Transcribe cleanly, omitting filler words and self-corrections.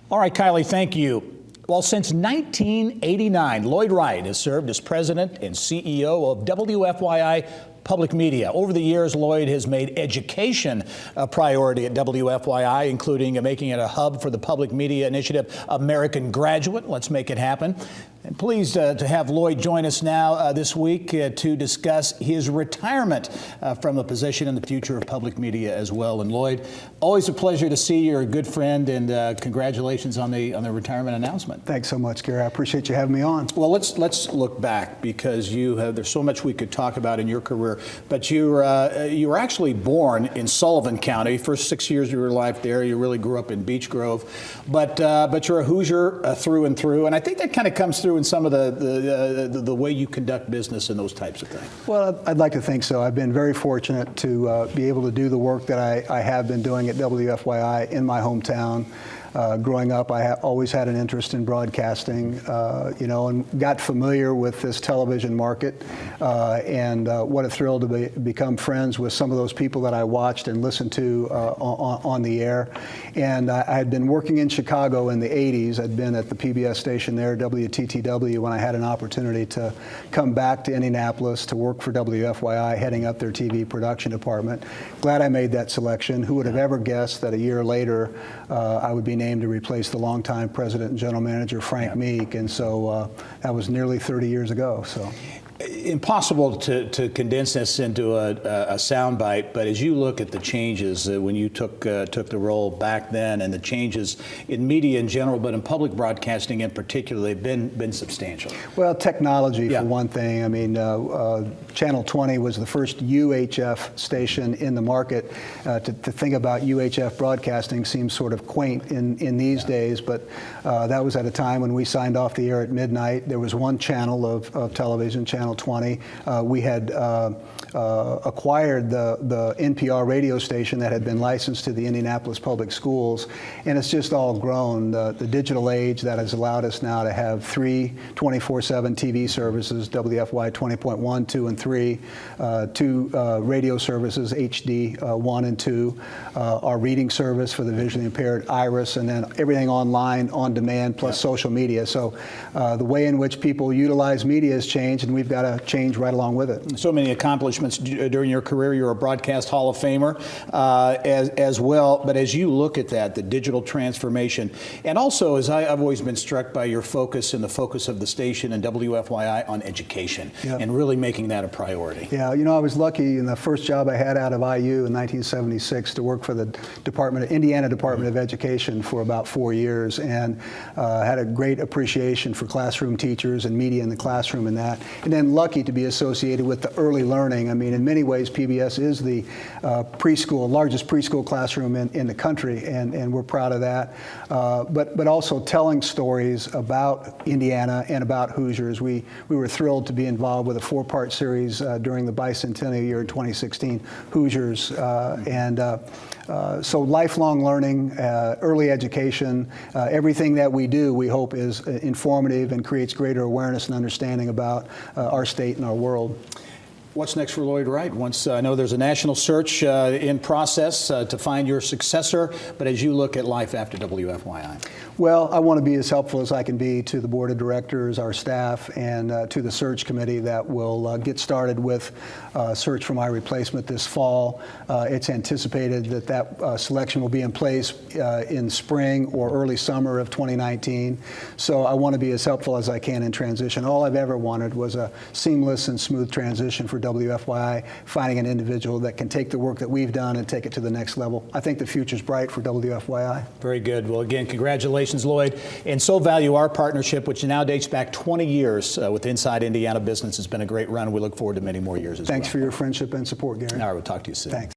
All right, Kylie, thank you. Well, since 1989, Lloyd Wright has served as president and CEO of WFYI Public Media. Over the years, Lloyd has made education a priority at WFYI, including making it a hub for the public media initiative American Graduate. Let's make it happen. And pleased to have Lloyd join us now this week to discuss his retirement from the position and the future of public media as well. And Lloyd, always a pleasure to see you. You're a good friend, and congratulations on the retirement announcement. Thanks so much, Gary. I appreciate you having me on. Well, let's look back, because there's so much we could talk about in your career. But you were actually born in Sullivan County. First 6 years of your life there, you really grew up in Beech Grove. But you're a Hoosier through and through, and I think that kind of comes through in some of the way you conduct business and those types of things. Well, I'd like to think so. I've been very fortunate to be able to do the work that I have been doing at WFYI in my hometown. Growing up, I always had an interest in broadcasting, and got familiar with this television market, and what a thrill to become friends with some of those people that I watched and listened to on the air. And I had been working in Chicago in the 80s. I'd been at the PBS station there, WTTW, when I had an opportunity to come back to Indianapolis to work for WFYI, heading up their TV production department. Glad I made that selection. Who would have ever guessed that a year later I would be named to replace the longtime president and general manager, Frank Meek, and so that was nearly 30 years ago. So. Impossible to condense this into a soundbite, but as you look at the changes when you took the role back then, and the changes in media in general, but in public broadcasting in particular, they've been substantial. Well, technology for one thing. I mean, Channel 20 was the first UHF station in the market. To think about UHF broadcasting seems sort of quaint in these days, but that was at a time when we signed off the air at midnight. There was one channel of television, Channel 20. We had acquired the NPR radio station that had been licensed to the Indianapolis Public Schools, and it's just all grown. The digital age that has allowed us now to have 3 24/7 TV services, WFYI 20.1, 2, and 3, 2 radio services, HD 1 and 2, our reading service for the visually impaired, Iris, and then everything online, on demand, plus social media. So the way in which people utilize media has changed, and we've got to change right along with it. So many accomplishments during your career. You're a broadcast Hall of Famer as well. But as you look at that, the digital transformation, and also as I've always been struck by your focus and the focus of the station and WFYI on education and really making that a priority. Yeah, I was lucky in the first job I had out of IU in 1976 to work for the Indiana Department of Education for about 4 years, and had a great appreciation for classroom teachers and media in the classroom and that. And then lucky to be associated with the early learning. I mean, in many ways, PBS is the largest preschool classroom in the country, and we're proud of that. But also telling stories about Indiana and about Hoosiers. We were thrilled to be involved with a 4-part series during the bicentennial year in 2016, Hoosiers, so lifelong learning, early education, everything that we do, we hope is informative and creates greater awareness and understanding about our state and our world. What's next for Lloyd Wright? I know there's a national search in process to find your successor, but as you look at life after WFYI? Well, I want to be as helpful as I can be to the board of directors, our staff, and to the search committee that will get started with search for my replacement this fall. It's anticipated that selection will be in place in spring or early summer of 2019. So I want to be as helpful as I can in transition. All I've ever wanted was a seamless and smooth transition for WFYI, finding an individual that can take the work that we've done and take it to the next level. I think the future's bright for WFYI. Very good. Well, again, congratulations, Lloyd, and so value our partnership, which now dates back 20 years with Inside Indiana Business. It's been a great run. We look forward to many more years as well. Thanks for your friendship and support, Gary. All right, we'll talk to you soon. Thanks.